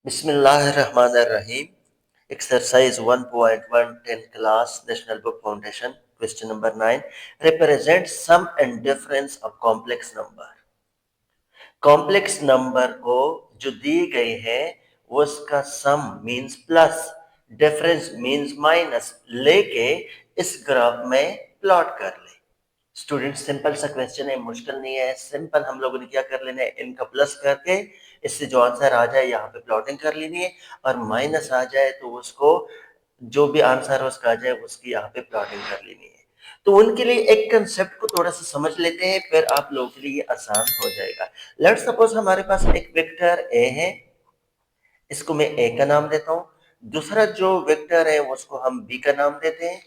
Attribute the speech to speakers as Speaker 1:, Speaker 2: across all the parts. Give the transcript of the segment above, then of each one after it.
Speaker 1: Bismillahirrahmanirrahim. Exercise 1.1 10th class National Book Foundation. Question number 9. Represent sum and difference of complex number. Complex number को जो दी गई है उसका sum means plus, difference means minus लेके इस ग्राफ में प्लॉट कर ले। स्टूडेंट सिंपल सा क्वेश्चन है, मुश्किल नहीं है। सिंपल हम लोगों ने क्या कर लेना है, इनका प्लस करके इससे जो आंसर आ जाए यहाँ पे प्लॉटिंग कर लेनी है, और माइनस आ जाए तो उसको जो भी आंसर उसका आ जाए उसकी यहाँ पे प्लॉटिंग कर लेनी है। तो उनके लिए एक कंसेप्ट को थोड़ा सा समझ लेते हैं, फिर आप लोगों के लिए आसान हो जाएगा। लेट्स सपोज हमारे पास एक वेक्टर ए है, इसको मैं ए का नाम देता हूं। दूसरा जो वेक्टर है उसको हम बी का नाम देते हैं।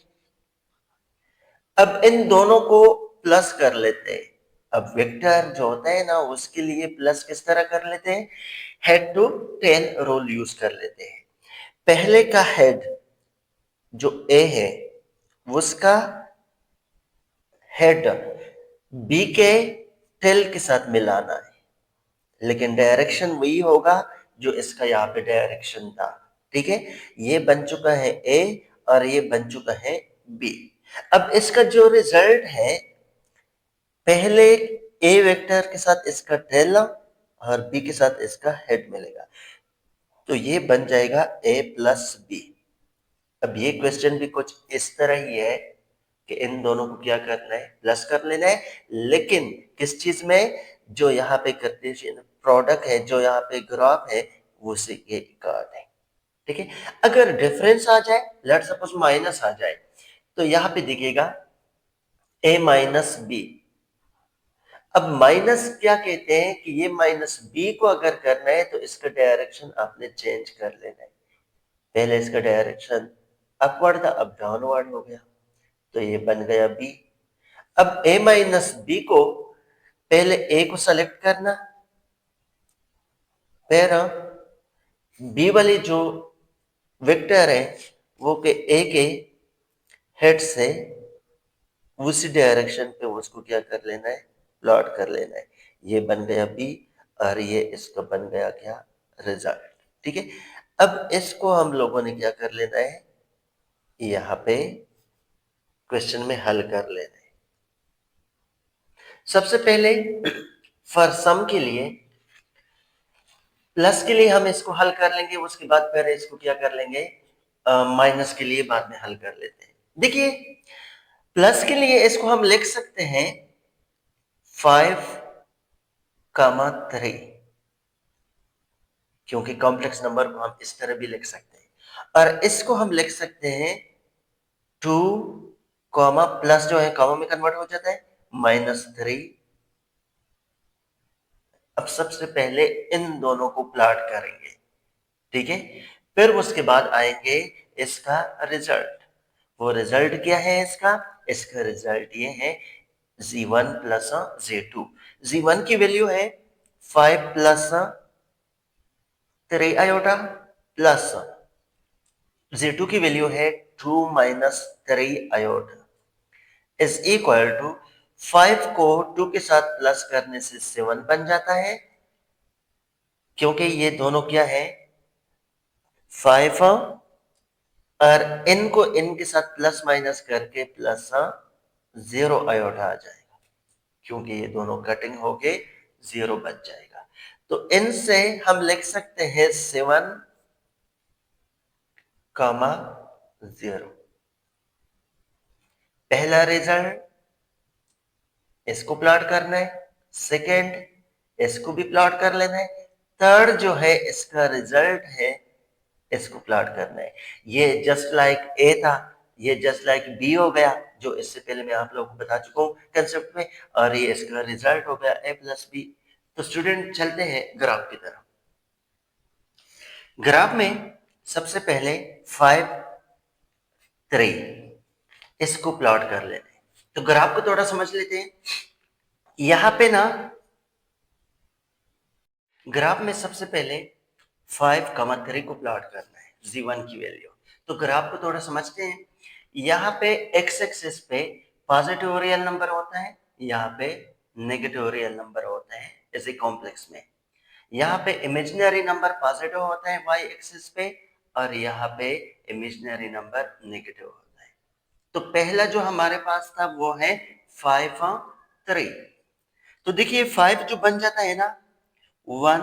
Speaker 1: अब इन दोनों को प्लस कर लेते हैं। अब वेक्टर जो होता है ना उसके लिए प्लस किस तरह कर लेते हैं, head to tail rule use कर लेते हैं। पहले का हेड जो ए है उसका हेड बी के टेल के साथ मिलाना है, लेकिन डायरेक्शन वही होगा जो इसका यहाँ पे डायरेक्शन था। ठीक है, ये बन चुका है ए और ये बन चुका है बी। अब इसका जो रिजल्ट है, पहले ए वेक्टर के साथ इसका टेल और बी के साथ इसका हेड मिलेगा, तो ये बन जाएगा ए प्लस बी। अब ये क्वेश्चन भी कुछ इस तरह ही है कि इन दोनों को क्या करना है, प्लस कर लेना है, लेकिन किस चीज में, जो यहाँ पे कार्टेशियन प्रोडक्ट है, जो यहाँ पे ग्राफ है वो से ये कार्ड है। ठीक है, अगर डिफरेंस आ जाए, लेट सपोज माइनस आ जाए, तो यहाँ पे दिखेगा ए माइनस बी। अब माइनस क्या कहते हैं कि ये माइनस बी को अगर करना है तो इसका डायरेक्शन आपने चेंज कर लेना है। पहले इसका डायरेक्शन अपवर्ड था, अब डाउनवर्ड हो गया, तो ये बन गया बी। अब ए माइनस बी को पहले ए को सेलेक्ट करना, फिर बी वाली जो वेक्टर है वो के ए के हेड से उसी डायरेक्शन पे उसको क्या कर लेना है, प्लॉट कर लेना है। ये बन गया बी और ये इसका बन गया क्या, रिजल्ट। ठीक है, अब इसको हम लोगों ने क्या कर लेना है, यहाँ पे क्वेश्चन में हल कर लेना है। सबसे पहले फॉर सम के लिए, प्लस के लिए हम इसको हल कर लेंगे, उसके बाद फिर इसको क्या कर लेंगे, माइनस के लिए बाद में हल कर लेते हैं। देखिए, प्लस के लिए इसको हम लिख सकते हैं 5,3, क्योंकि कॉम्प्लेक्स नंबर को हम इस तरह भी लिख सकते हैं, और इसको हम लिख सकते हैं 2, कॉमा प्लस जो है कॉमा में कन्वर्ट हो जाता है, -3। अब सबसे पहले इन दोनों को प्लॉट करेंगे। ठीक है, फिर उसके बाद आएंगे इसका रिजल्ट। वो रिजल्ट क्या है इसका, इसका रिजल्ट ये है Z1 प्लस Z2। Z1 की वैल्यू है 5 प्लस 3 आयोटा, प्लस Z2 की वैल्यू है 2 minus 3 iota, is equal to 5 को 2 के साथ प्लस करने से 7 बन जाता है, क्योंकि ये दोनों क्या है 5, और इनको इनके साथ प्लस माइनस करके प्लस 0 आयोटा आ जाएगा, क्योंकि ये दोनों कटिंग होके 0 बच जाएगा। तो इनसे हम लिख सकते हैं 7, 0। पहला रिजल्ट इसको प्लॉट करना है, सेकेंड इसको भी प्लॉट कर लेना है, थर्ड जो है इसका रिजल्ट है इसको प्लॉट करना है। ये जस्ट लाइक ए था, ये जस्ट लाइक बी हो गया, जो इससे पहले मैं आप लोगों को बता चुका हूं कंसेप्ट में, और ये इसका रिजल्ट हो गया ए प्लस बी। तो स्टूडेंट चलते हैं ग्राफ की तरफ। ग्राफ में सबसे पहले 5, 3 इसको प्लॉट कर लेते हैं। तो ग्राफ को थोड़ा समझ लेते हैं। यहां पे ना ग्राफ में सबसे पहले 5,3 को प्लॉट करना है, Z1 की वैल्यू। तो ग्राफ को थोड़ा समझते हैं। यहाँ पे एक्स एक्सिस पे पॉजिटिव रियल नंबर होता है, यहाँ पे नेगेटिव रियल नंबर होता है, ऐसे कॉम्प्लेक्स में। यहाँ पे इमेजिनरी नंबर पॉजिटिव होता है वाई एक्सिस पे और यहाँ पे इमेजिनरी नंबर नेगेटिव होता है। तो पहला जो हमारे पास था वो है 5 3। तो देखिए 5 जो बन जाता है ना 1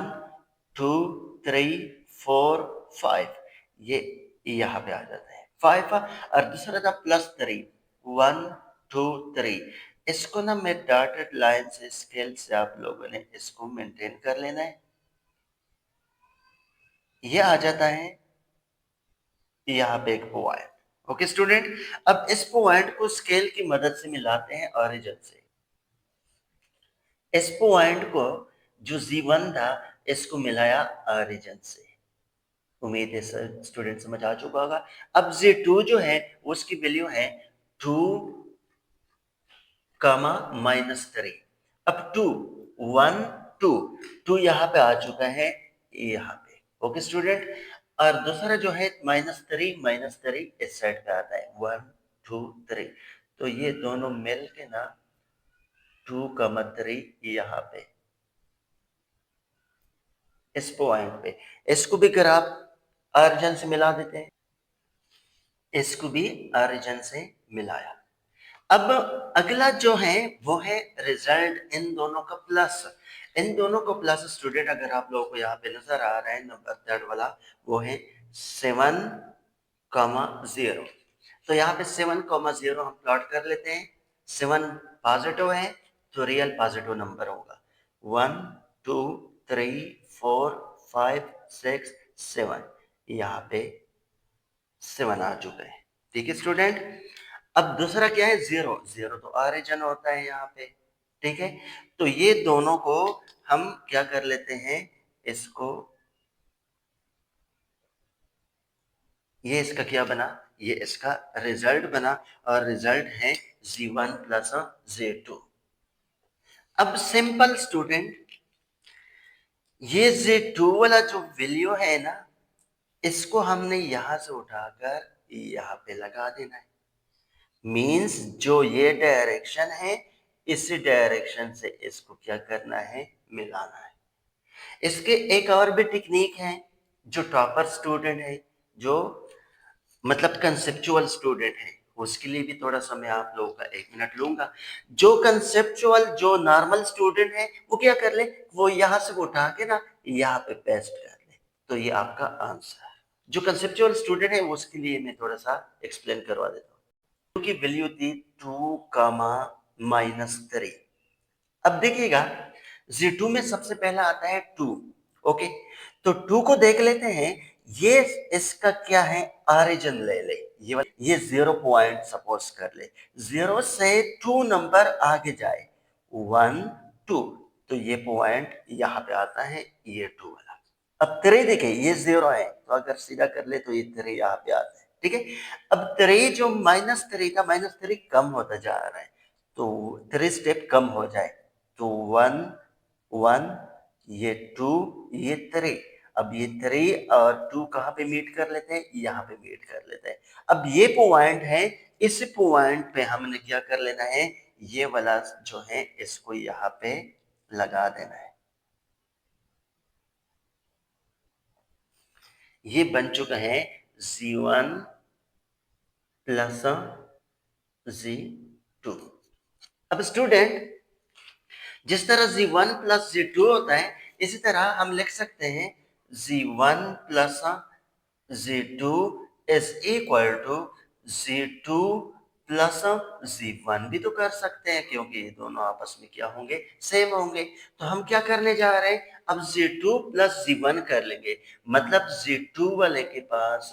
Speaker 1: 2 3 4 5, ये यहाँ पे आ जाता है 5 और दूसरा था +3 1 2 3। इसको ना मैं डॉटेड लाइन से स्केल से आप लोगों ने इसको मेंटेन कर लेना है। ये आ जाता है यहाँ पे एक पॉइंट। ओके स्टूडेंट, अब इस पॉइंट को स्केल की मदद से मिलाते हैं ओरिजिन से। इस पॉइंट को जो Z1 था इसको मिलाया ओरिजिन से। उम्मीद है सर स्टूडेंट समझ आ चुका होगा। अब Z2 जो है उसकी वैल्यू है 2 कामा -3। अब 2 1 2 2 यहाँ पे आ चुका है यहाँ पे। ओके स्टूडेंट, और दूसरा जो है -3 इस साइड पे आता है 1 2 3। तो ये दोनों मिल के ना 2 कामा 3 यहाँ पे इस पॉइंट पे, इसको भी अगर आप ओरिजिन से मिला देते हैं, इसको भी ओरिजिन से मिलाया। अब अगला जो है वो है रिजल्ट इन दोनों का प्लस। इन दोनों को प्लस स्टूडेंट अगर आप लोगों को यहाँ पे नजर आ रहा है नंबर थर्ड वाला, वो है 7,0। तो यहाँ पे 7,0 हम प्लॉट कर लेते हैं। 7 पॉजिटिव है तो रियल पॉजिटिव नंबर होगा। 1 2 3 4 5 6 7, यहाँ पे 7 आ चुका है। ठीक है स्टूडेंट, अब दूसरा क्या है 0। 0 तो ओरिजिन होता है यहाँ पे। ठीक है, तो ये दोनों को हम क्या कर लेते हैं, इसको, ये इसका क्या बना, ये इसका रिजल्ट बना और रिजल्ट है Z1 प्लस Z2। अब सिंपल स्टूडेंट, ये Z2 वाला जो वैल्यू है ना, इसको हमने यहां से उठाकर यहाँ पे लगा देना है। मीन्स जो ये डायरेक्शन है इसी डायरेक्शन से इसको क्या करना है, मिलाना है। इसके एक और भी टेक्निक है। जो टॉपर स्टूडेंट है, जो मतलब कंसेप्चुअल स्टूडेंट है, उसके लिए भी थोड़ा सा मैं आप लोगों का 1 मिनट लूंगा। जो कंसेप्चुअल जो नॉर्मल स्टूडेंट है वो क्या कर ले, वो यहां से उठा के ना यहाँ पे पेस्ट कर ले, तो ये आपका आंसर है। जो कंसेप्चुअल स्टूडेंट है उसके लिए मैं थोड़ा सा एक्सप्लेन करवा देता हूँ। की वैल्यू थी 2 कामा -3। अब देखिएगा Z2 में सबसे पहला आता है 2। ओके, तो 2 को देख लेते हैं। ये इसका क्या है, ओरिजिन ले ले। ये 0 पॉइंट सपोज कर ले, 0 से 2 नंबर आगे जाए 1 2, तो ये पॉइंट यहाँ पे आता है, ये 2 वाला। अब 3 देखे ये 0 है, तो अगर सीधा कर ले तो ये 3 यहाँ पे आता है। ठीक है, अब 3 जो -3 था, -3 कम होता जा रहा है, तो 3 स्टेप कम हो जाए तो 1 1, ये 2, ये 3। अब ये 3 और 2 कहाँ पे मीट कर लेते हैं, यहाँ पे मीट कर लेते हैं। अब ये पॉइंट है, इस पॉइंट पे हमने क्या कर लेना है, ये वाला जो है इसको यहाँ पे लगा देना है। ये बन चुका है Z1 प्लस Z2। अब स्टूडेंट, जिस तरह Z1 प्लस Z2 होता है, इसी तरह हम लिख सकते हैं Z1 plus Z2 is equal to Z2 plus Z1 भी तो कर सकते हैं, क्योंकि ये दोनों आपस में क्या होंगे, सेम होंगे। तो हम क्या करने जा रहे हैं, अब Z2 प्लस Z1 कर लेंगे, मतलब Z2 वाले के पास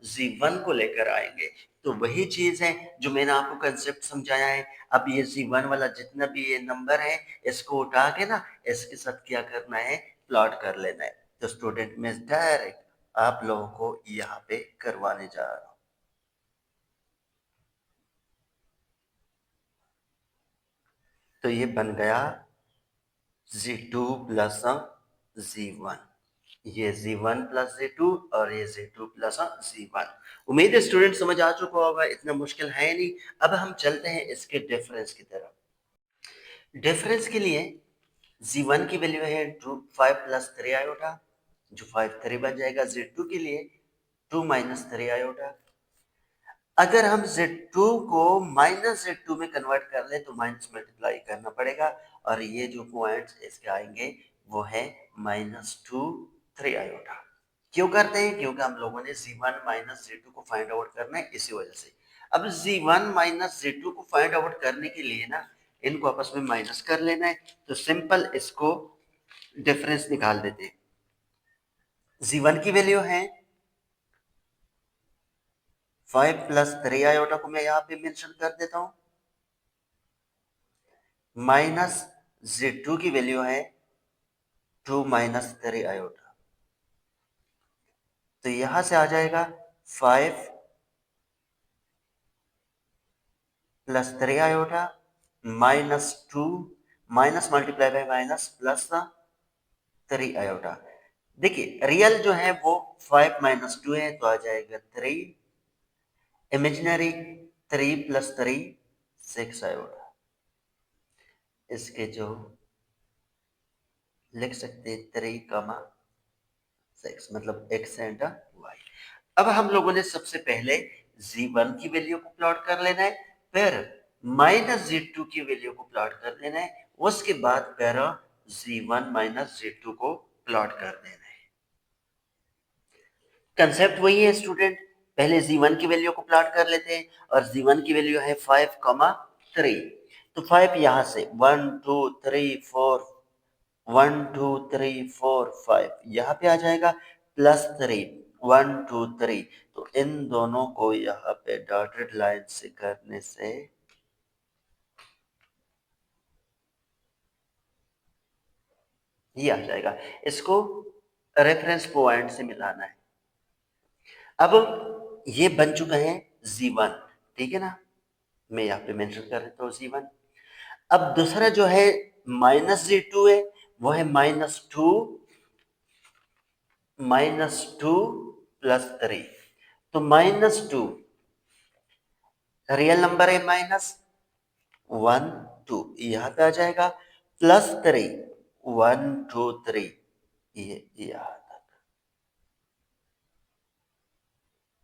Speaker 1: Z1 को लेकर आएंगे। तो वही चीज है जो मैंने आपको कंसेप्ट समझाया है। अब ये Z1 वाला जितना भी ये नंबर है, इसको उठा के ना इसके साथ क्या करना है, प्लॉट कर लेना है। तो स्टूडेंट मैं डायरेक्ट आप लोगों को यहाँ पे करवाने जा रहा हूं। तो ये बन गया Z2 प्लस Z1। ये Z1 प्लस Z2 और ये Z2 प्लस Z1। उम्मीद है स्टूडेंट समझ आ चुका होगा, इतना मुश्किल है नहीं। अब हम चलते हैं इसके डिफरेंस की तरफ। डिफरेंस के लिए Z1 की वैल्यू है 5 प्लस 3 आयोटा, जो 5 3 बन जाएगा। Z2 के लिए 2 माइनस 3 आयोटा। अगर हम Z2 को माइनस Z2 में कन्वर्ट कर ले तो माइनस मल्टीप्लाई करना पड़ेगा, और ये जो पॉइंट्स इसके आएंगे वो है -2 3 आयोटा। क्यों करते हैं? क्योंकि हम लोगों ने Z1 माइनस Z2 को फाइंड आउट करना है, इसी वजह से। अब Z1 माइनस Z2 को फाइंड आउट करने के लिए ना इनको आपस में माइनस कर लेना है, तो सिंपल इसको डिफरेंस निकाल देते हैं। Z1 की वैल्यू है 5 प्लस 3 आयोटा को मैं यहाँ पे मेंशन कर देता हूँ, माइनस Z2 की वैल्यू है 2 माइनस 3 आयोटा। तो यहां से आ जाएगा 5 plus 3 iota -2, minus multiply by minus plus 3 iota. देखिए रियल जो है वो 5 माइनस 2 है, तो आ जाएगा 3, इमेजिनरी 3 प्लस 3 6 आयोटा। इसके जो लिख सकते 3, 6 मतलब x एंड y। अब हम लोगों ने सबसे पहले Z1 की वैल्यू को प्लॉट कर लेना है, फिर माइनस Z2 की वैल्यू को प्लॉट कर लेना है, उसके बाद फिर Z1 माइनस Z2 को प्लॉट कर देना है। कंसेप्ट वही है स्टूडेंट, पहले Z1 की वैल्यू को प्लॉट कर लेते हैं, और Z1 की वैल्यू है 5, 3। तो 5 यहां से 1 2 3 4 1 2 3 4 5 यहाँ पे आ जाएगा, +3 1 2 3। तो इन दोनों को यहाँ पे डॉटेड लाइन से करने से ये आ जाएगा। इसको रेफरेंस पॉइंट से मिलाना है। अब ये बन चुका है Z1, ठीक है ना, मैं यहाँ पे मेंशन कर देता हूँ Z1। अब दूसरा जो है -Z2 है, वो है -2 प्लस 3। तो -2 रियल नंबर है -1 2, यहाँ पे आ जाएगा, +3 1 2 3, ये यहाँ तक।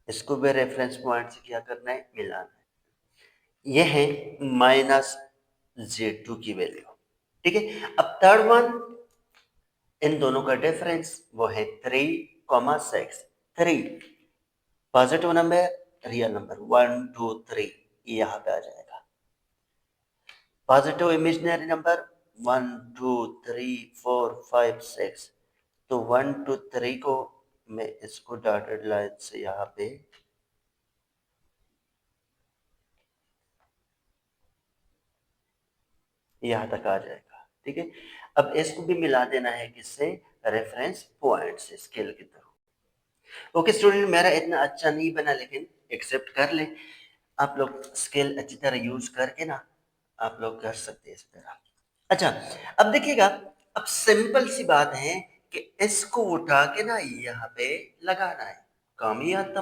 Speaker 1: इसको भी रेफरेंस पॉइंट से क्या करना है, मिलाना है। ये है -Z2 की वैल्यू, ठीक है। अब थर्ड वन, इन दोनों का डिफरेंस वो है 3, 6। 3 पॉजिटिव नंबर, रियल नंबर 1 2 3 यहाँ पे आ जाएगा। Positive imaginary number 1 2 3 4 5 6। तो 1 2 3 को मैं इसको डॉटेड लाइन से यहाँ पे यहाँ तक आ जाएगा, ठीक है। अब इसको भी मिला देना है किससे, रेफरेंस पॉइंट से, स्केल की तरह। ओके स्टूडेंट, मेरा इतना अच्छा नहीं बना, लेकिन एक्सेप्ट कर ले। आप लोग स्केल अच्छी तरह यूज करके ना आप लोग कर सकते हैं इस तरह। अच्छा, अब देखिएगा, अब सिंपल सी बात है कि इसको उठा के ना यहाँ पे लगाना है, काम ही आता।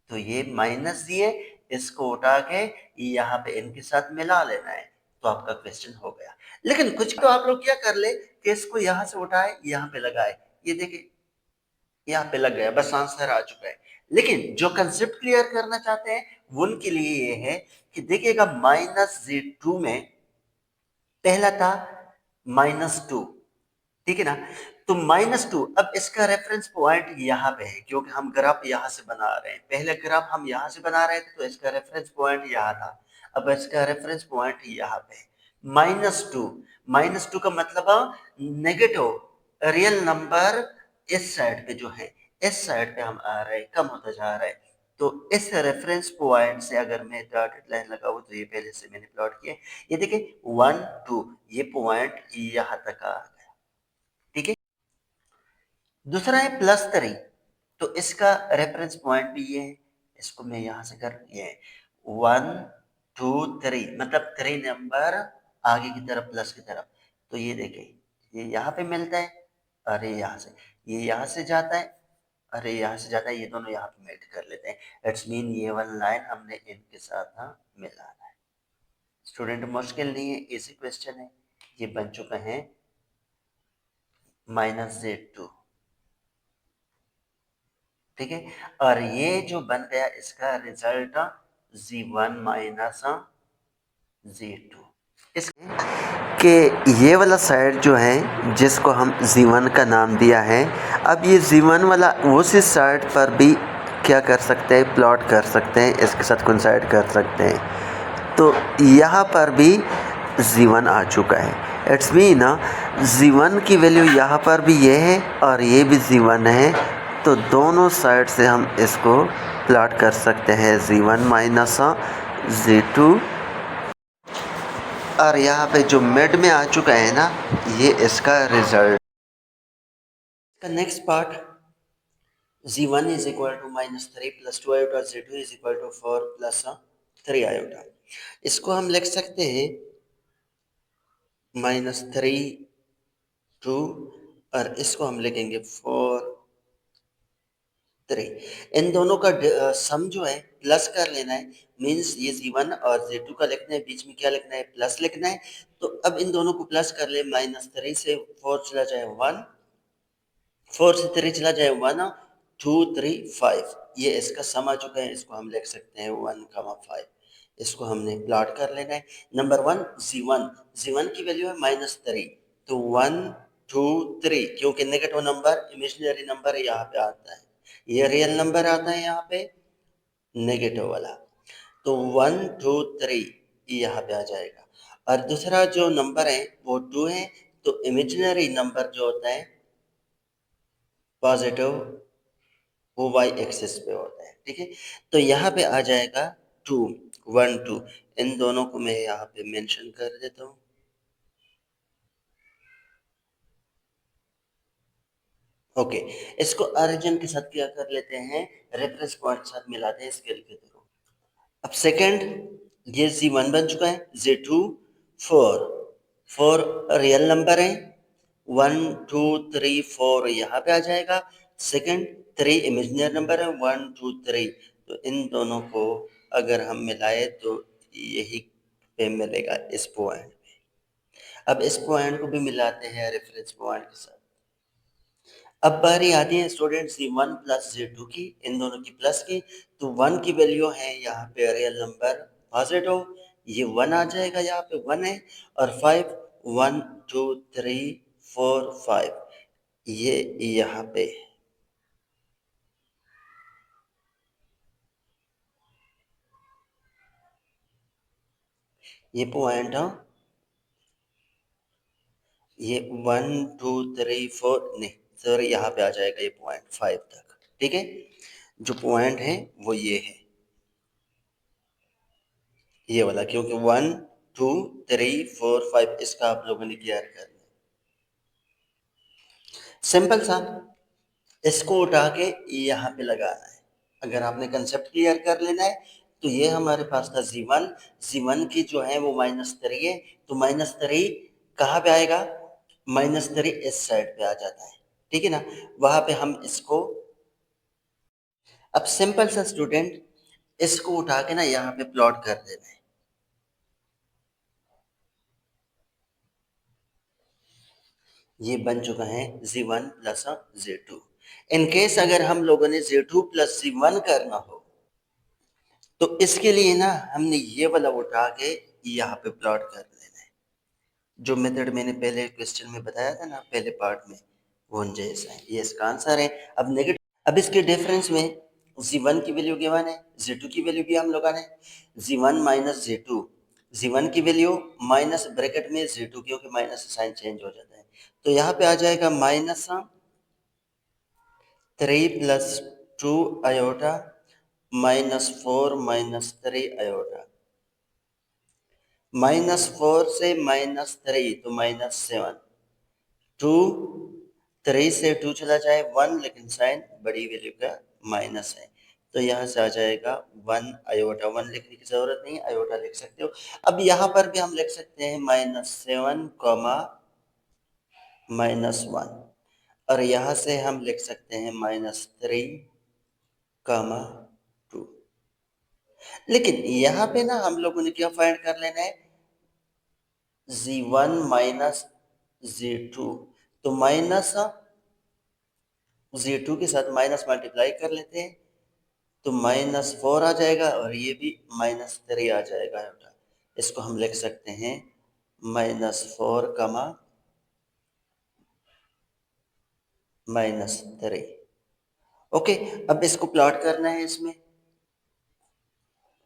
Speaker 1: तो ये माइनस दिए, इसको उठा के यहाँ पे इनके साथ मिला लेना है, तो आपका क्वेश्चन हो गया। लेकिन कुछ तो आप लोग क्या कर ले कि इसको यहाँ से उठाए यहाँ पे लगाए, ये देखिए यहाँ पे लग गया, बस आंसर आ चुका है। लेकिन जो कंसेप्ट क्लियर करना चाहते हैं उनके लिए ये है कि देखिएगा -Z2 में पहला था -2, ठीक है ना। तो -2, अब इसका रेफरेंस पॉइंट यहाँ पे है, क्योंकि हम ग्राफ यहाँ से बना रहे हैं। पहले ग्राफ हम यहाँ से बना रहे थे, तो इसका रेफरेंस पॉइंट यहाँ था। अब इसका रेफरेंस पॉइंट यहाँ पे है -2। -2 का मतलब नेगेटिव, रियल नंबर इस साइड पे जो है, इस साइड पे हम आ रहे हैं, कम होता जा रहा है। तो इस रेफरेंस पॉइंट से अगर मैं डॉटेड लाइन लगाऊं, तो ये पहले से मैंने प्लॉट किया, ये देखिए 1 2, ये पॉइंट यहाँ तक आ गया, ठीक है। दूसरा है +3, तो इसका रेफरेंस पॉइंट भी ये है, इसको मैं यहां से कर, ये 1 2 3 मतलब 3 नंबर आगे की तरफ, प्लस की तरफ। तो ये देखिए, ये यहाँ पे मिलता है, अरे यहाँ से, ये यहाँ से जाता है, अरे यहाँ से जाता है, ये दोनों यहाँ पे मेट कर लेते हैं। इट्स मीन ये वन लाइन हमने इनके साथ ना मिलाना है। स्टूडेंट मुश्किल नहीं है, इजी क्वेश्चन है, ये बन चुका है माइनस Z2, ठीक है। और ये जो बन गया इसका रिजल्ट Z1 माइनस Z2। इस कि ये वाला साइड जो है जिसको हम Z1 का नाम दिया है, अब ये Z1 वाला उस साइड पर भी क्या कर सकते हैं, प्लॉट कर सकते हैं, इसके साथ कोइंसाइड कर सकते हैं। तो यहाँ पर भी Z1 आ चुका है। इट्स मीन Z1 की वैल्यू यहाँ पर भी ये है और ये भी Z1 है, तो दोनों साइड से हम इसको प्लॉट कर सकते हैं Z1 माइनस Z2। और यहाँ पे जो मिड में आ चुका है ना, ये इसका रिजल्ट। का next part Z1 is equal to -3 + 2 iota, Z2 is equal to 4 + 3 iota. इसको हम लिख सकते हैं -3 2 और इसको हम लिखेंगे 4 3। इन दोनों का सम जो है प्लस कर लेना है, मींस ये Z1 और Z2 का लिखना है, बीच में क्या लिखना है, प्लस लिखना है। तो अब इन दोनों को प्लस कर ले, -3 से 4 चला जाए 1, 4 से 3 चला जाए 1, 2 3 5, ये इसका सम आ चुका है। इसको हम लिख सकते हैं 1, 5। इसको हमने प्लॉट कर लेना है। नंबर 1 Z1 की वैल्यू है -3, तो 1 2 3, क्योंकि नेगेटिव नंबर इमेजिनरी नंबर यहाँ पे आता है, ये रियल नंबर आता है यहाँ पे नेगेटिव वाला, तो 1 2 3 यहाँ पे आ जाएगा। और दूसरा जो नंबर है वो 2 है, तो इमेजिनरी नंबर जो होता है पॉजिटिव, वो वाई एक्सिस पे होता है, ठीक है। तो यहाँ पे आ जाएगा 2 1 2, इन दोनों को मैं यहाँ पे मेंशन कर देता हूँ। ओके, इसको ओरिजिन के साथ क्या कर लेते हैं, रेफरेंस पॉइंट के साथ मिलाते हैं स्केल के थ्रू। अब सेकंड, ये Z1 बन चुका है, Z2 4, 4 रियल नंबर है, 1 2 3 4 यहाँ पे आ जाएगा। सेकंड 3 इमेजिनरी नंबर है, 1 2 3, तो इन दोनों को अगर हम मिलाए तो यही पे मिलेगा इस पॉइंट पे। अब इस पॉइंट को भी मिलाते हैं रेफरेंस पॉइंट के साथ। अब बारी आती है स्टूडेंट Z1 प्लस Z2 की, इन दोनों की प्लस की, तो 1 की वैल्यू है यहाँ पे रियल नंबर पॉजिटिव, ये 1 आ जाएगा, यहाँ पे 1 है। और 5 1 2 3 4 5, ये यहाँ पे ये पॉइंट ये 1 2 3 4 नहीं सॉरी, यहाँ पे आ जाएगा ये पॉइंट 5 तक, ठीक है। जो पॉइंट है वो ये है, ये वाला, क्योंकि 1 2 3 4 5 इसका आप लोगों ने क्लियर कर लिया। सिंपल सा, इसको उठा के यहाँ पे लगाना है। अगर आपने कंसेप्ट क्लियर कर लेना है, तो ये हमारे पास था Z1 की जो है वो -3 है, तो -3 कहाँ पे आएगा, -3 इस साइड पे आ जाता है, ठीक है ना। वहां पे हम इसको, अब सिंपल सा स्टूडेंट, इसको उठा के ना यहाँ पे प्लॉट कर देना है। ये बन चुका है Z1 plus Z2। In case अगर हम लोगों ने Z2 प्लस Z1 करना हो, तो इसके लिए ना हमने ये वाला उठा के यहाँ पे प्लॉट कर लेना है। जो मेथड मैंने पहले क्वेश्चन में बताया था ना, पहले पार्ट में, वो जैसा है, ये इसका आंसर है। अब नेगेटिव, अब इसके डिफरेंस में Z1 की वैल्यू गिवन है, Z2 की वैल्यू भी हम लोगों ने, Z1 माइनस Z2, Z1 की वैल्यू माइनस ब्रैकेट में Z2, क्योंकि माइनस साइन चेंज हो जाता है, तो यहाँ पे आ जाएगा -3 + 2 आयोटा -4 -3 आयोटा, -4 से -3 तो -7, 2 3 से 2 चला जाए 1, लेकिन साइन बड़ी वैल्यू का माइनस है, तो यहाँ से आ जाएगा 1 आयोटा, 1 लिखने की जरूरत नहीं, आयोटा लिख सकते हो। अब यहाँ पर भी हम लिख सकते हैं -7 -1, और यहाँ से हम लिख सकते हैं -3 2। लेकिन यहाँ पे ना हम लोगों ने क्या फाइंड कर लेना है, Z1 माइनस Z2, तो माइनस Z2 के साथ माइनस मल्टीप्लाई कर लेते हैं, तो -4 आ जाएगा और ये भी -3 आ जाएगा बेटा। इसको हम लिख सकते हैं -4 कमा -3। ओके, अब इसको प्लॉट करना है इसमें।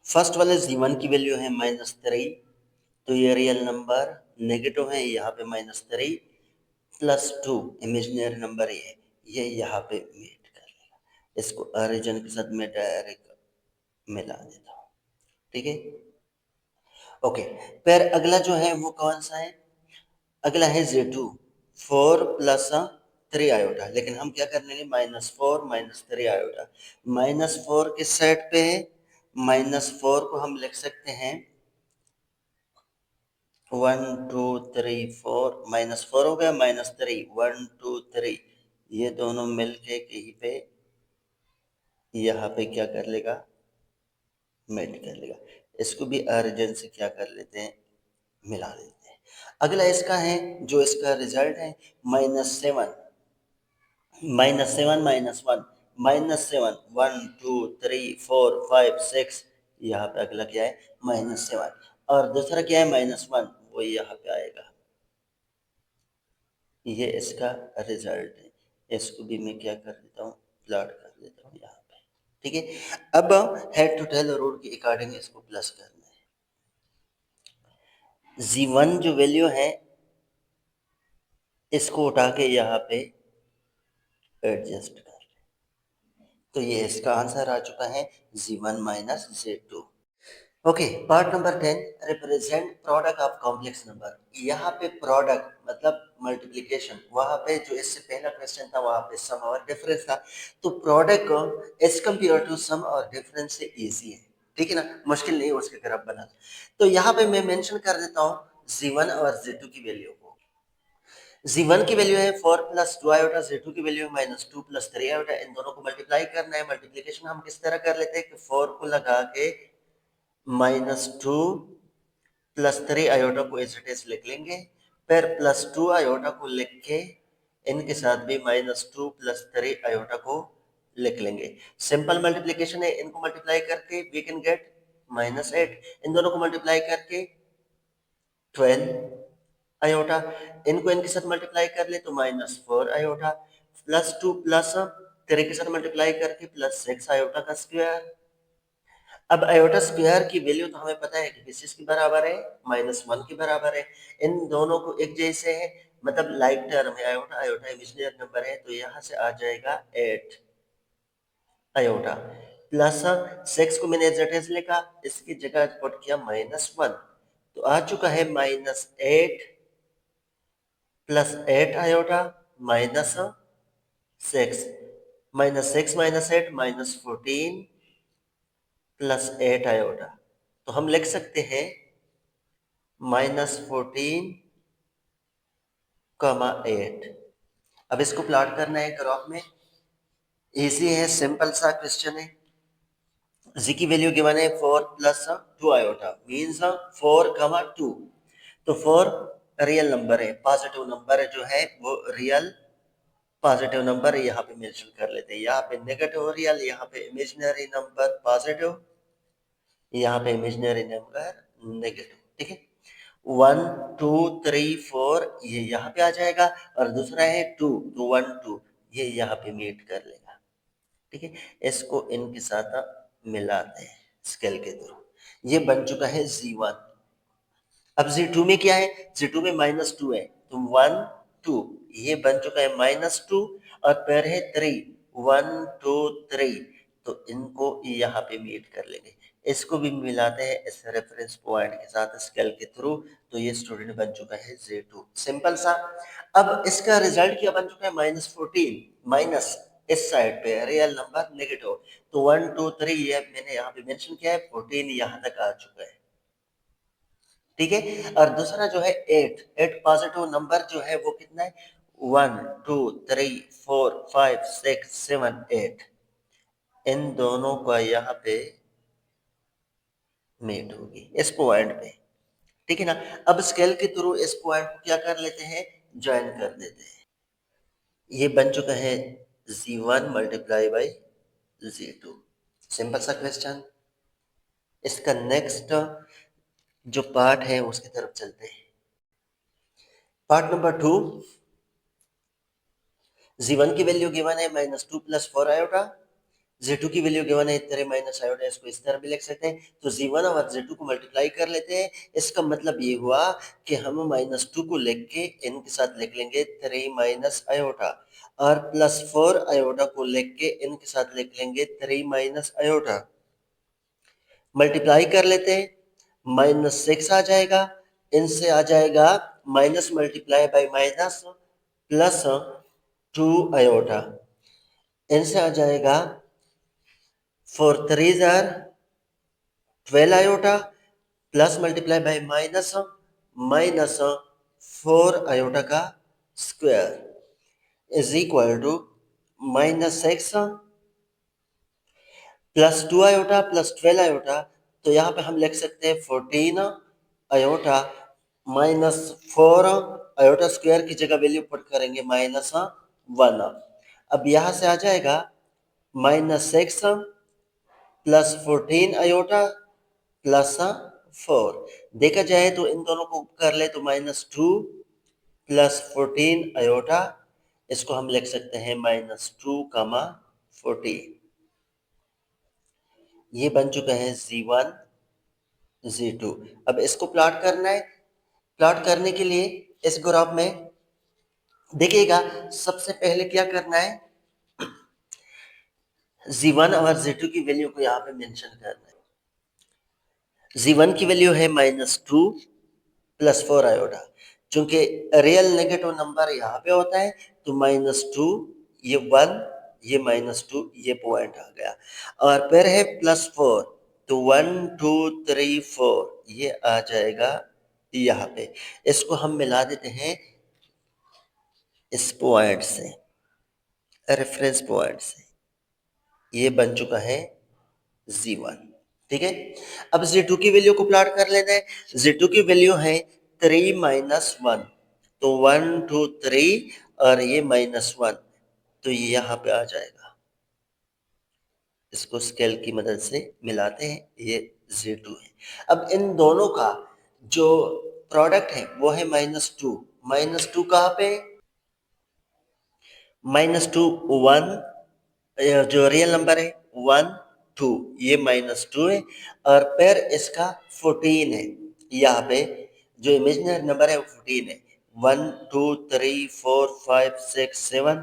Speaker 1: फर्स्ट वाले Z1 की वैल्यू है -3, तो ये रियल नंबर नेगेटिव है, यहाँ पे -3 +2 इमेजिनरी नंबर ये यहाँ पे मीट कर लेगा। इसको ओरिजिन के साथ मैं डायरेक्ट मिला देता हूँ, ठीक है। ओके, फिर अगला जो है वो कौन सा है? अगला है Z2, 4 प्लस 3 आयोटा, लेकिन हम क्या करने लगे? -4 -3 आयोटा। -4 किस साइड पे है? -4 को हम लिख सकते हैं 1 2 3 4, -4 हो गया, -3 1 2 3, ये दोनों मिलके कहीं पे यहाँ पे क्या कर लेगा? मेट कर लेगा। इसको भी ओरिजिन से क्या कर लेते हैं? मिला देते हैं। अगला इसका है, जो इसका रिजल्ट है -7, -7 -1, -7 1 2 3 4 5 6, यहाँ पे अगला क्या है? -7, और दूसरा क्या है? -1, वो यहाँ पे आएगा। ये इसका रिजल्ट है। इसको भी मैं क्या कर देता हूँ? प्लॉट कर देता हूँ यहाँ पे, ठीक है। अब हेड टू टेल रूल के अकॉर्डिंग इसको प्लस करना है। Z1 जो वैल्यू है, इसको उठा के यहाँ पे एडजस्ट कर, तो ये इसका आंसर आ चुका है Z1 minus Z2। Okay, part number 10, represent product of complex number. यहाँ पे प्रोडक्ट मतलब मल्टीप्लिकेशन, वहां पे जो इससे पहला क्वेश्चन था वहां पे सम और डिफरेंस था, तो product as compare to some और डिफरेंस से इजी है, ठीक है ना, मुश्किल नहीं उसके तरफ बना। तो यहाँ पे मैं मेंशन कर देता हूँ Z1 और Z2 की वैल्यू को। Z1 की वैल्यू है 4 प्लस 2 आयोटा, Z2 की वैल्यू है -2 प्लस 3 आयोटा। इन दोनों को मल्टीप्लाई करना है। मल्टीप्लिकेशन हम किस तरह कर लेते हैं कि 4 को लगा के -2 प्लस 3 आयोटा को एज इट इज लिख लेंगे, फिर +2 आयोटा को लिख के इनके साथ भी -2 प्लस 3 आयोटा को लिख लेंगे। सिंपल मल्टीप्लिकेशन है, इनको मल्टीप्लाई करके वी कैन गेट -8, इन दोनों को मल्टीप्लाई करके 12 आयोटा, इनको इनके साथ मल्टीप्लाई कर ले तो -4 आयोटा, +2 प्लस 3 के साथ मल्टीप्लाई करके +6 आयोटा का स्क्वायर। अब आयोटा स्क्वायर की वैल्यू तो हमें पता है कि किस चीज की बराबर है? -1 के बराबर है। इन दोनों को एक जैसे है, मतलब लाइक टर्म है। आयोटा आयोटा इमेजिनरी नंबर है, तो यहाँ से आ जाएगा 8 आयोटा, प्लस 6 को मैंने एज इट इज लिखा, इसकी जगह पुट किया -1, तो आ चुका है -8 प्लस 8 आयोटा -6, -6 -8 -14 प्लस 8 आयोटा, तो हम लिख सकते हैं -14, 8। अब इसको प्लॉट करना है ग्राफ में, इजी है, सिंपल सा क्वेश्चन है। जी की वैल्यू गिवन है 4 प्लस 2 आयोटा, मीन्स 4 2, तो 4 रियल नंबर है, पॉजिटिव नंबर जो है वो रियल पॉजिटिव नंबर यहाँ पे मेंशन कर लेते हैं। यहाँ पे नेगेटिव रियल, यहाँ पे इमेजिनरी नंबर पॉजिटिव, यहाँ पे इमेजिनरी नंबर नेगेटिव, ठीक है। 1 2 3 4 ये यहाँ पे आ जाएगा, और दूसरा है 2, तो 1 2 ये यहाँ पे मीट कर लेगा, ठीक है। इसको इनके साथ मिलाते हैं स्केल के थ्रू, ये बन चुका है Z1। अब Z2 में क्या है? Z2 में -2 है, तो 1 2 ये बन चुका है -2, और पैर है 3, 1 2 3, तो इनको यहाँ पे मीट कर लेंगे। इसको भी मिलाते हैं इस रेफरेंस पॉइंट के साथ स्केल के थ्रू, तो ये स्टूडेंट बन चुका है Z2, सिंपल सा। अब इसका रिजल्ट क्या बन चुका है? -14, माइनस इस साइड पे रियल नंबर नेगेटिव, तो 1 2 3 ये मैंने यहाँ पे मेंशन किया है, 14 यहाँ तक आ चुका है, ठीक है। और दूसरा जो है 8 पॉजिटिव नंबर जो है वो कितना है? 1 2 3 4 5 6 7 8, इन दोनों का यहाँ पे मीट होगी इस पॉइंट पे, ठीक है ना। अब स्केल के थ्रू इस पॉइंट को क्या कर लेते हैं? ज्वाइन कर देते हैं। ये बन चुका है z1 multiply by z2। Simple सा क्वेश्चन। इसका नेक्स्ट जो पार्ट है उसकी तरफ चलते हैं। पार्ट नंबर 2, z1 की वैल्यू गिवन है -2 + 4 आयोटा, z2 की वैल्यू गिवन है 3 - आयोटा। इसको इस तरह भी लिख सकते हैं। तो z1 और z2 को मल्टीप्लाई कर लेते हैं। इसका मतलब ये हुआ कि हम -2 को लिख के n के साथ लिख लेंगे 3 - आयोटा, और +4 आयोटा को लिख के n के साथ लिख लेंगे 3 - आयोटा। मल्टीप्लाई कर लेते हैं, -6 आ जाएगा, इनसे आ जाएगा minus multiply by minus +2 iota, इनसे आ जाएगा 4 3 12 iota, plus multiply by minus -4 iota का square is equal to -6 +2 iota +12 iota. तो यहाँ पे हम लिख सकते हैं 14 आयोटा -4 आयोटा स्क्वायर की जगह वैल्यू पुट करेंगे -1। अब यहाँ से आ जाएगा -6 +14 आयोटा +4। देखा जाए तो इन दोनों को कर ले तो -2 +14 आयोटा, इसको हम लिख सकते हैं -2, 14। ये बन चुका है z1 z2। अब इसको प्लॉट करना है। प्लॉट करने के लिए इस ग्राफ में देखिएगा, सबसे पहले क्या करना है, z1 और z2 की वैल्यू को यहाँ पे मेंशन करना है। z1 की वैल्यू है -2 +4 आयोटा। चूंकि रियल नेगेटिव नंबर यहाँ पे होता है तो -2 ये 1, ये -2 ये पॉइंट आ गया, और फिर है +4 तो 1 2 3 4 ये आ जाएगा यहाँ पे। इसको हम मिला देते हैं इस पॉइंट से, रेफरेंस पॉइंट से। ये बन चुका है z1। ठीक है। अब z2 की वैल्यू को प्लॉट कर लेते हैं। z2 की वैल्यू है 3 - 1, तो 1 2 3 और ये -1, तो ये यहाँ पे आ जाएगा। इसको स्केल की मदद से मिलाते हैं, ये z2 है। अब इन दोनों का जो प्रोडक्ट है वो है -2। -2 कहाँ पे? -2 1, जो रियल नंबर है 1 2, ये -2 है, और फिर इसका 14 है। यहाँ पे जो इमेजिनरी नंबर है वो 14 है। 1 2 3 4 5 6 7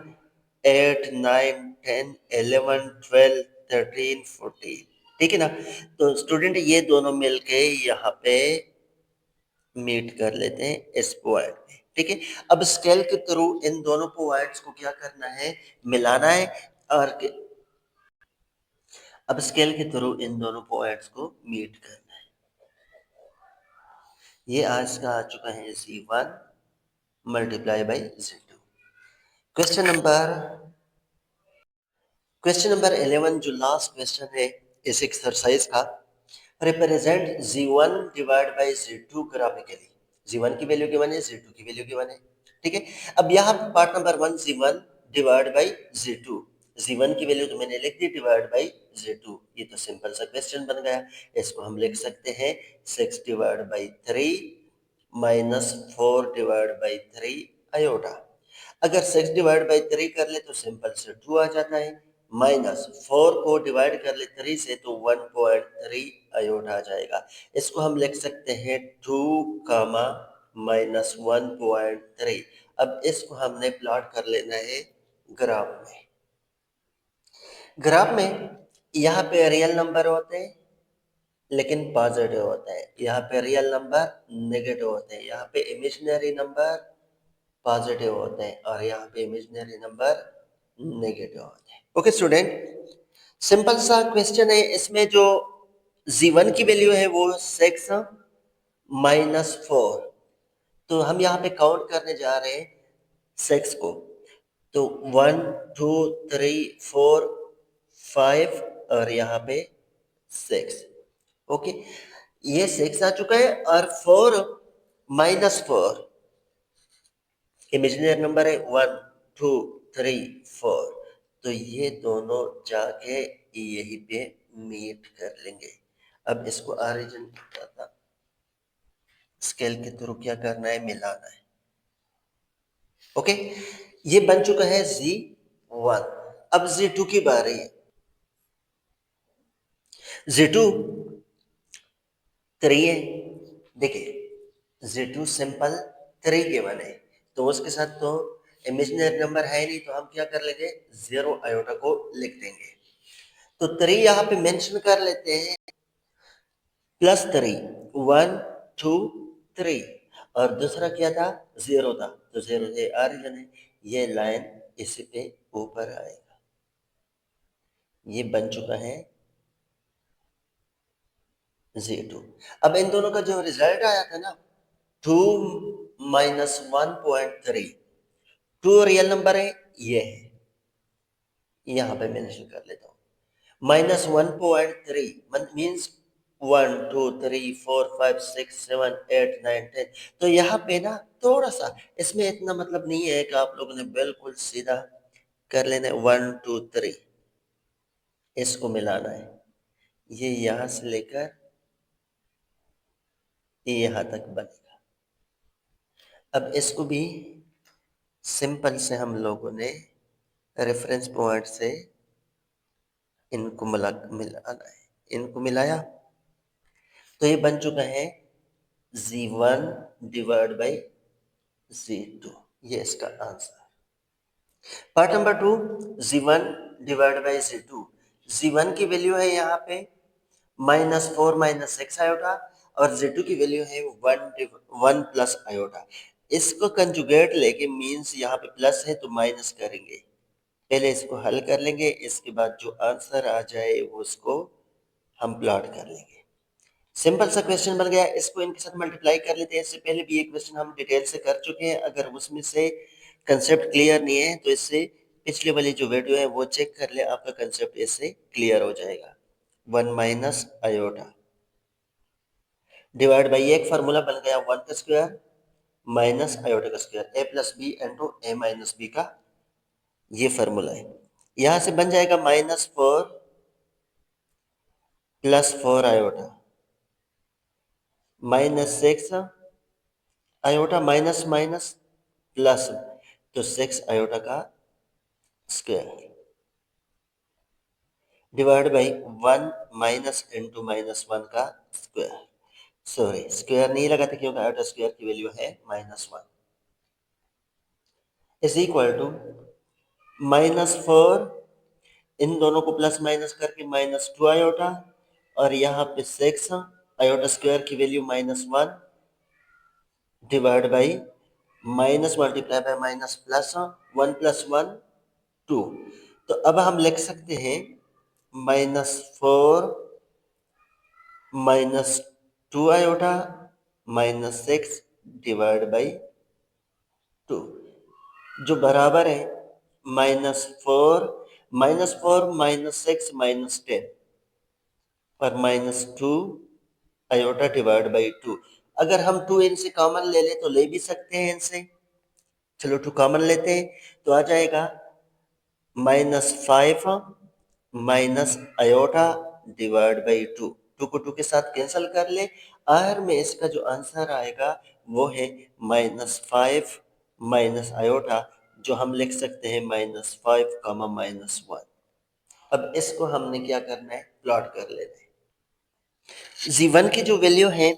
Speaker 1: 8 9 10 11 12 13 14। ठीक है ना। तो स्टूडेंट ये दोनों मिलके यहाँ पे मीट कर लेते हैं इस पॉइंट पे। ठीक है। अब स्केल के थ्रू इन दोनों पॉइंट्स को क्या करना है, मिलाना है, और अब स्केल के थ्रू इन दोनों पॉइंट्स को मीट करना है। ये आज का आ चुका है z1 multiply by z2। Question number 11 जो लास्ट क्वेश्चन है इस एक्सरसाइज का, represent z1 divide by z2 graphically. z1 की वैल्यू गिवन है, z2 की वैल्यू गिवन है। ठीक है। अब यहाँ part number 1 z1 divide by z2, z1 की वैल्यू तो मैंने लिख दी डिवाइड बाई z2। ये तो सिंपल सा क्वेश्चन बन गया। इसको हम लिख सकते हैं 6 divide by 3 -4 divide by 3 iota. अगर 6 डिवाइड बाई 3 कर ले तो सिंपल से 2 आ जाता है, -4 को डिवाइड कर ले 3 से तो 1.3 आयोटा आ जाएगा। इसको हम लिख सकते हैं 2, -1.3। अब इसको हमने प्लॉट कर लेना है ग्राफ में। ग्राफ में यहाँ पे रियल नंबर होते हैं लेकिन पॉजिटिव होता है, यहाँ पे रियल नंबर नेगेटिव होते हैं, यहाँ पे इमेजिनरी नंबर पॉजिटिव होते हैं, और यहाँ पे इमेजिनरी नंबर नेगेटिव होते हैं। ओके स्टूडेंट, सिंपल सा क्वेश्चन है। इसमें जो z1 की वैल्यू है वो 6 -4, तो हम यहाँ पे काउंट करने जा रहे हैं 6 को। तो 1 2 3 4 5 और यहाँ पे 6। ओके, ये 6 आ चुका है, और 4 -4 इमेजिनरी नंबर है 1 2 3 4, तो ये दोनों जाके यहीं पे मीट कर लेंगे। अब इसको ऑरिजिन स्केल के थ्रू क्या करना है, मिलाना है। ओके, ये बन चुका है Z1। अब Z2 की बारी है। Z2 3 है, देखिए Z2 सिंपल 3 के बने, तो उसके साथ तो इमेजिनरी नंबर है नहीं, तो हम क्या कर लेंगे, 0 आयोटा को लिख देंगे। तो 3 यहाँ पे मेंशन कर लेते हैं, +3, 1 2 3, और दूसरा क्या था, 0 था, तो 0 से ऑरिजिन है, ये लाइन इसी पे ऊपर आएगा। ये बन चुका है Z2। अब इन दोनों का जो रिजल्ट आया था ना, 2 माइनस 1.3, 2 रियल नंबर है, ये है, यहाँ पे मेंशन कर लेता हूँ। -1.3 मीन्स 1 2 3 4 5 6 7 8 9 10, तो यहाँ पे ना थोड़ा सा, इसमें इतना मतलब नहीं है कि आप लोगों ने बिल्कुल सीधा कर लेना है। 1 2 3 इसको मिलाना है, ये यहाँ से लेकर ये यहाँ तक बनेगा। अब इसको भी सिंपल से हम लोगों ने रेफरेंस पॉइंट से इनको मिलाना है, इनको मिलाया, तो ये बन चुका है Z1 डिवाइड बाई Z2, ये इसका answer. Part number 2, Z1 divide by Z2। Z1 की वैल्यू है यहाँ पे -4 -6 आयोटा, और Z2 की वैल्यू है 1 प्लस आयोटा। इसको कंजुगेट लेके मीन्स यहाँ पे प्लस है तो माइनस करेंगे। पहले इसको हल कर लेंगे, इसके बाद जो आंसर आ जाए वो उसको हम प्लॉट कर लेंगे। सिंपल सा क्वेश्चन बन गया, इसको इनके साथ मल्टीप्लाई कर लेते हैं। इससे पहले भी एक क्वेश्चन हम डिटेल से कर चुके हैं, अगर उसमें से कंसेप्ट क्लियर नहीं है तो इससे पिछले वाली जो वीडियो है वो चेक कर ले, आपका कंसेप्ट इससे क्लियर हो जाएगा। 1 माइनस आयोटा डिवाइड बाई, एक फार्मूला बन गया 1 का स्क्वायर माइनस आयोटा का square, a plus b into a minus b का ये फार्मूला है। यहां से बन जाएगा -4 plus 4 iota -6 iota minus minus plus, तो 6 आयोटा का square divide by 1 minus into -1 का स्क्वायर। सॉरी, स्क्वायर नहीं लगाते क्योंकि आयोटा स्क्वायर की वैल्यू है -1, इज इक्वल टू -4, इन दोनों को प्लस माइनस करके -2 आयोटा, और यहाँ पे 6 आयोटा स्क्वायर की value -1 divide by minus multiply by minus plus 1 plus 1 2, तो अब हम लिख सकते हैं -4 -2 आयोटा -6 डिवाइड बाई 2, जो बराबर है -4 -6 -10 पर -2 आयोटा डिवाइड बाई 2। अगर हम 2 इनसे कॉमन ले ले तो ले भी सकते हैं इनसे, चलो 2 कॉमन लेते हैं, तो आ जाएगा -5 माइनस आयोटा डिवाइड बाई 2, 2 को 2 के साथ कैंसिल कर ले, आखिर में इसका जो आंसर आएगा वो है -5 माइनस आयोटा, जो हम लिख सकते हैं -5 कॉमा -1। अब इसको हमने क्या करना है, प्लॉट कर लेते हैं। Z1 की जो वैल्यू है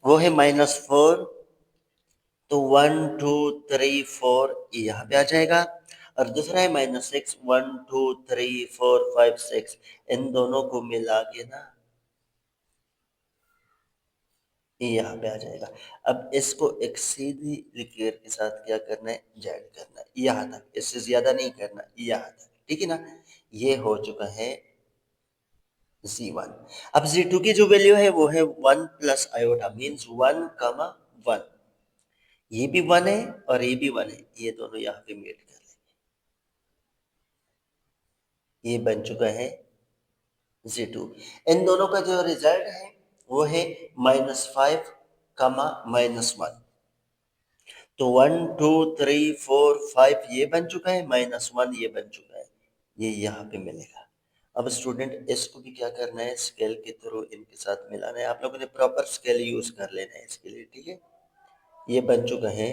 Speaker 1: वो है -4, तो 1 2 3 4 यहाँ पे आ जाएगा, और दूसरा है -6, 1 2 3 4 5 6, इन दोनों को मिला के ना यहाँ पे आ जाएगा। अब इसको एक सीधी लकीर के साथ क्या करना है, जॉइन करना है यहाँ तक, इससे ज्यादा नहीं करना, यहाँ तक, ठीक है ना। ये हो चुका है Z1। अब Z2 की जो वैल्यू है वो है 1 प्लस आयोटा, मीन्स 1 कमा 1, ये भी 1 है और ये भी 1 है, ये दोनों यहाँ पे मीट कर लेंगे। ये बन चुका है Z2। इन दोनों का जो रिजल्ट है वो है -5 कमा -1, तो 1 2 3 4 5 ये बन चुका है, -1 ये बन चुका है, ये यहाँ पे मिलेगा। अब स्टूडेंट इसको भी क्या करना है, स्केल के थ्रू इनके साथ मिलाना है। आप लोगों ने प्रॉपर स्केल यूज कर लेना है इसके लिए, ठीक है। ये बन चुका है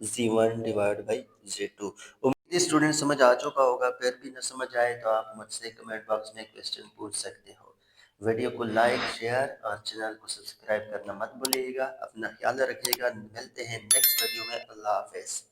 Speaker 1: Z1/Z2। उम्मीद स्टूडेंट समझ आ चुका होगा, फिर भी न समझ आए तो आप मुझसे कमेंट बॉक्स में क्वेश्चन पूछ सकते हो। वीडियो को लाइक, शेयर और चैनल को सब्सक्राइब करना मत भूलिएगा। अपना ख्याल रखिएगा, मिलते हैं नेक्स्ट वीडियो में। अल्लाह हाफिज।